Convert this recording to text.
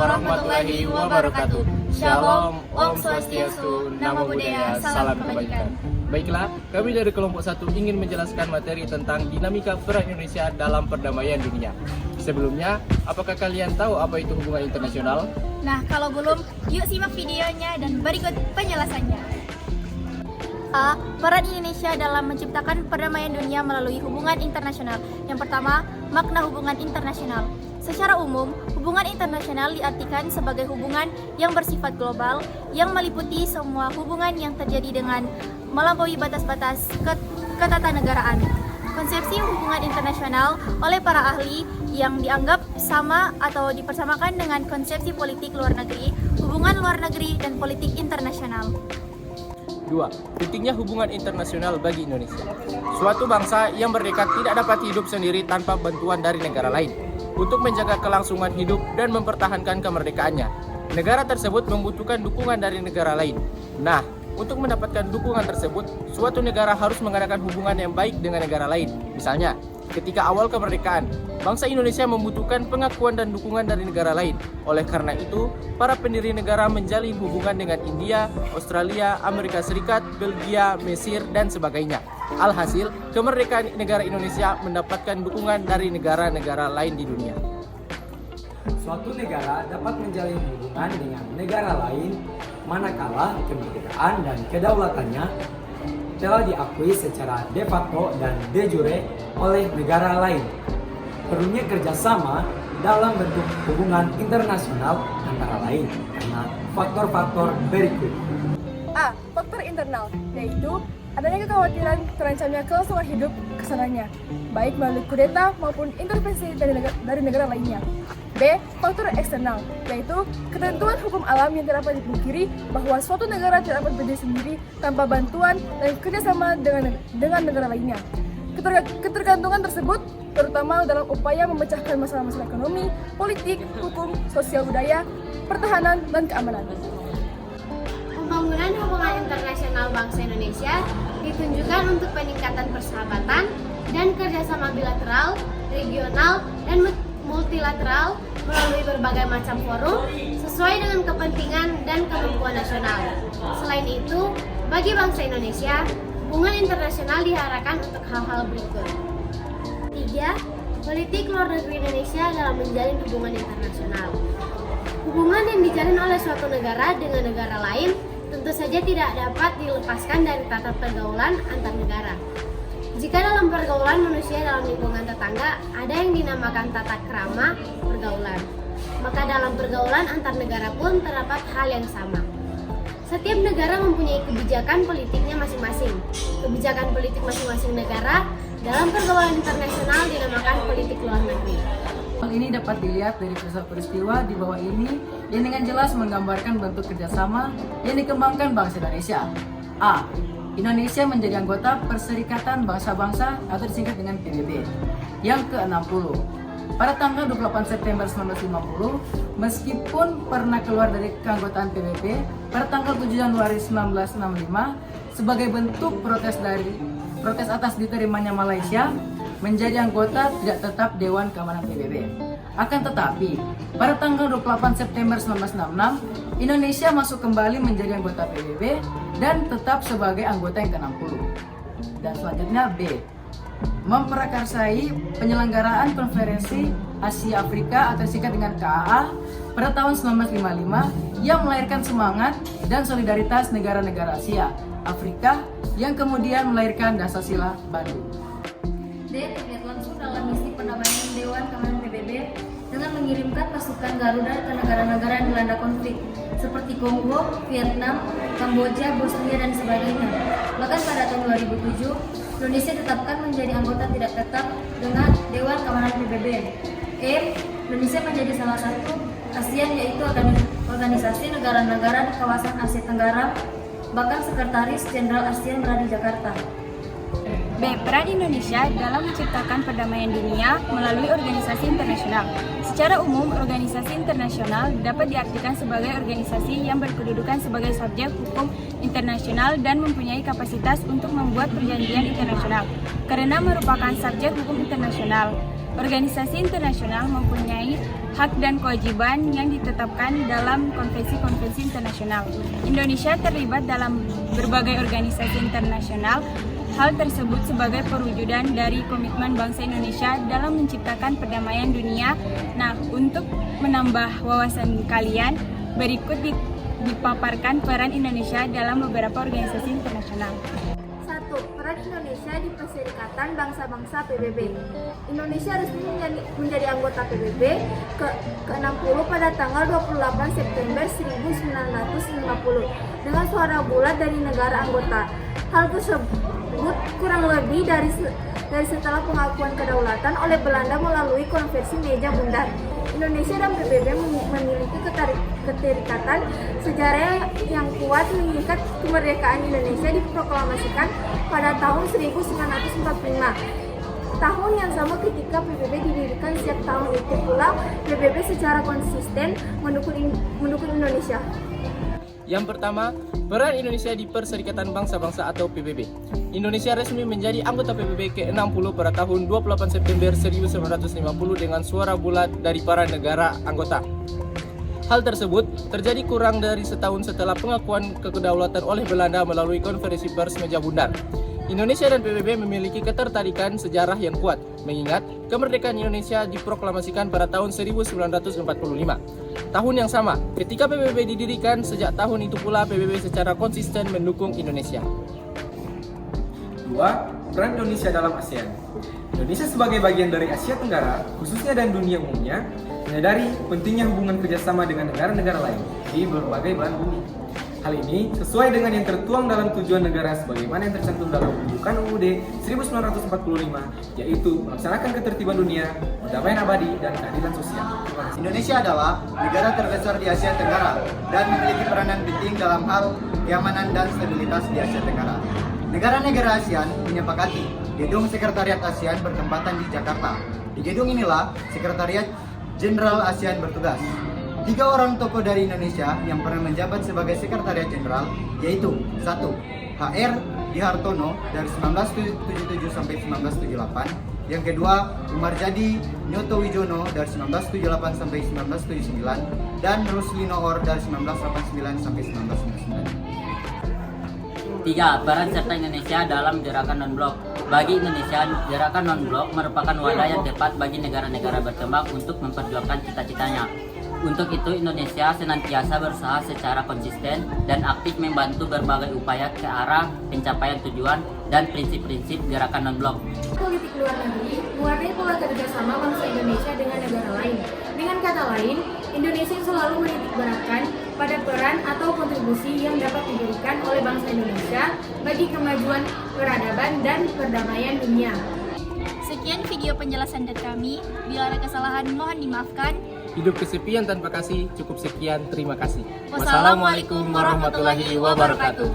warahmatullahi wabarakatuh. Shalom, Om Swastiastu, Namo Buddhaya, Salam Kebajikan. Baiklah, kami dari kelompok 1 ingin menjelaskan materi tentang dinamika peran Indonesia dalam perdamaian dunia. Sebelumnya, apakah kalian tahu apa itu hubungan internasional? Nah, kalau belum, yuk simak videonya dan berikut penjelasannya. A. Peran Indonesia dalam menciptakan perdamaian dunia melalui hubungan internasional. Yang pertama, makna hubungan internasional. Secara umum, hubungan internasional diartikan sebagai hubungan yang bersifat global, yang meliputi semua hubungan yang terjadi dengan melampaui batas-batas ketatanegaraan. Konsepsi hubungan internasional oleh para ahli yang dianggap sama atau dipersamakan dengan konsepsi politik luar negeri, hubungan luar negeri, dan politik internasional. 2. Pentingnya hubungan internasional bagi Indonesia. Suatu bangsa yang merdeka tidak dapat hidup sendiri tanpa bantuan dari negara lain. Untuk menjaga kelangsungan hidup dan mempertahankan kemerdekaannya, negara tersebut membutuhkan dukungan dari negara lain. Nah, untuk mendapatkan dukungan tersebut, suatu negara harus mengadakan hubungan yang baik dengan negara lain. Misalnya, ketika awal kemerdekaan, bangsa Indonesia membutuhkan pengakuan dan dukungan dari negara lain. Oleh karena itu, para pendiri negara menjalin hubungan dengan India, Australia, Amerika Serikat, Belgia, Mesir, dan sebagainya. Alhasil, kemerdekaan negara Indonesia mendapatkan dukungan dari negara-negara lain di dunia. Suatu negara dapat menjalin hubungan dengan negara lain manakala kemerdekaan dan kedaulatannya telah diakui secara de facto dan de jure oleh negara lain. Perlunya kerjasama dalam bentuk hubungan internasional antara lain karena faktor-faktor berikut. A. Faktor internal, yaitu adanya kekhawatiran terancamnya kelangsungan hidup kesananya, baik melalui kudeta maupun intervensi dari negara lainnya. B. Faktor eksternal, yaitu ketentuan hukum alam yang tidak dapat dipungkiri bahwa suatu negara tidak dapat berdiri sendiri tanpa bantuan dan kerjasama dengan negara lainnya. Ketergantungan tersebut terutama dalam upaya memecahkan masalah-masalah ekonomi, politik, hukum, sosial budaya, pertahanan, dan keamanan. Pembangunan hubungan internasional bangsa Indonesia ditunjukkan untuk peningkatan persahabatan dan kerjasama bilateral, regional, dan multilateral melalui berbagai macam forum sesuai dengan kepentingan dan kemampuan nasional. Selain itu, bagi bangsa Indonesia, hubungan internasional diarahkan untuk hal-hal berikut. 3. Politik luar negeri Indonesia dalam menjalin hubungan internasional. Hubungan yang dijalin oleh suatu negara dengan negara lain tentu saja tidak dapat dilepaskan dari tata pergaulan antar negara. Jika dalam pergaulan manusia dalam lingkungan tetangga ada yang dinamakan tata krama pergaulan, maka dalam pergaulan antar negara pun terdapat hal yang sama. Setiap negara mempunyai kebijakan politiknya masing-masing. Kebijakan politik masing-masing negara dalam pergaulan internasional dinamakan politik luar negeri. Hal ini dapat dilihat dari peristiwa di bawah ini yang dengan jelas menggambarkan bentuk kerjasama yang dikembangkan bangsa Indonesia. A. Indonesia menjadi anggota Perserikatan Bangsa-Bangsa atau disingkat dengan PBB. Yang ke-60. Pada tanggal 28 September 1950, meskipun pernah keluar dari keanggotaan PBB pada tanggal 7 Januari 1965 sebagai bentuk protes atas diterimanya Malaysia menjadi anggota tidak tetap Dewan Keamanan PBB. Akan tetapi, pada tanggal 28 September 1966, Indonesia masuk kembali menjadi anggota PBB dan tetap sebagai anggota yang ke-60. Dan selanjutnya B. Memprakarsai penyelenggaraan konferensi Asia Afrika atau disingkat dengan KAA pada tahun 1955 yang melahirkan semangat dan solidaritas negara-negara Asia Afrika yang kemudian melahirkan Dasar-Sila Bandung. D. Terlihat langsung dalam misi perdamaian Dewan Keamanan PBB dengan mengirimkan pasukan Garuda ke negara-negara yang dilanda konflik seperti Kongo, Vietnam, Kamboja, Bosnia, dan sebagainya. Bahkan pada tahun 2007, Indonesia ditetapkan menjadi anggota tidak tetap dengan Dewan Keamanan PBB. E. Indonesia menjadi salah satu ASEAN, yaitu organisasi negara-negara di kawasan Asia Tenggara. Bahkan Sekretaris Jenderal ASEAN berada di Jakarta. B. Peran Indonesia dalam menciptakan perdamaian dunia melalui organisasi internasional. Secara umum, organisasi internasional dapat diartikan sebagai organisasi yang berkedudukan sebagai subjek hukum internasional dan mempunyai kapasitas untuk membuat perjanjian internasional. Karena merupakan subjek hukum internasional, Organisasi internasional mempunyai hak dan kewajiban yang ditetapkan dalam konvensi-konvensi internasional. Indonesia terlibat dalam berbagai organisasi internasional. Hal tersebut sebagai perwujudan dari komitmen bangsa Indonesia dalam menciptakan perdamaian dunia. Nah, untuk menambah wawasan kalian, berikut dipaparkan peran Indonesia dalam beberapa organisasi internasional. 1. Peran Indonesia di Perserikatan Bangsa-Bangsa PBB. Indonesia resmi menjadi anggota PBB ke-60 pada tanggal 28 September 1950 dengan suara bulat dari negara anggota. Hal tersebut kurang lebih dari setelah pengakuan kedaulatan oleh Belanda melalui konversi meja bundar. Indonesia dan PBB memiliki keterikatan sejarah yang kuat mengikat kemerdekaan Indonesia diproklamasikan pada tahun 1945. Tahun yang sama ketika PBB didirikan, setiap tahun itu pula PBB secara konsisten mendukung Indonesia. Yang pertama, peran Indonesia di Perserikatan Bangsa-Bangsa atau PBB. Indonesia resmi menjadi anggota PBB ke-60 pada tahun 28 September 1950 dengan suara bulat dari para negara anggota. Hal tersebut terjadi kurang dari setahun setelah pengakuan kedaulatan oleh Belanda melalui konferensi pers meja bundar. Indonesia dan PBB memiliki ketertarikan sejarah yang kuat, mengingat kemerdekaan Indonesia diproklamasikan pada tahun 1945. Tahun yang sama, ketika PBB didirikan, sejak tahun itu pula PBB secara konsisten mendukung Indonesia. 2. Peran Indonesia dalam ASEAN. Indonesia sebagai bagian dari Asia Tenggara, khususnya dan dunia umumnya, menyadari pentingnya hubungan kerjasama dengan negara-negara lain di berbagai belahan bumi. Hal ini sesuai dengan yang tertuang dalam tujuan negara sebagaimana yang tercantum dalam pembukaan UUD 1945, yaitu melaksanakan ketertiban dunia, perdamaian abadi, dan keadilan sosial. Indonesia adalah negara terbesar di Asia Tenggara dan memiliki peranan penting dalam hal keamanan dan stabilitas di Asia Tenggara. Negara-negara ASEAN menyepakati gedung Sekretariat ASEAN bertempatan di Jakarta. Di gedung inilah Sekretariat Jenderal ASEAN bertugas. 3 orang tokoh dari Indonesia yang pernah menjabat sebagai Sekretariat Jenderal, yaitu 1. HR Di Hartono dari 1977 sampai 1978, yang kedua Umar Jadi Nyoto Wijono dari 1978 sampai 1979, dan Rusli Noor dari 1989 sampai 1999. 3. Peran serta Indonesia dalam gerakan non-blok. Bagi Indonesia, gerakan non-blok merupakan wadah yang tepat bagi negara-negara berkembang untuk memperjuangkan cita-citanya. Untuk itu, Indonesia senantiasa berusaha secara konsisten dan aktif membantu berbagai upaya ke arah pencapaian tujuan dan prinsip-prinsip gerakan non-blok. Politik luar negeri mewarnai pola kerjasama bangsa Indonesia dengan negara lain. Dengan kata lain, Indonesia selalu menitikberatkan pada peran atau kontribusi yang dapat diberikan oleh bangsa Indonesia bagi kemajuan peradaban dan perdamaian dunia. Sekian video penjelasan dari kami. Bila ada kesalahan mohon dimaafkan. Hidup kesepian tanpa kasih, cukup sekian, terima kasih. Wassalamualaikum warahmatullahi wabarakatuh.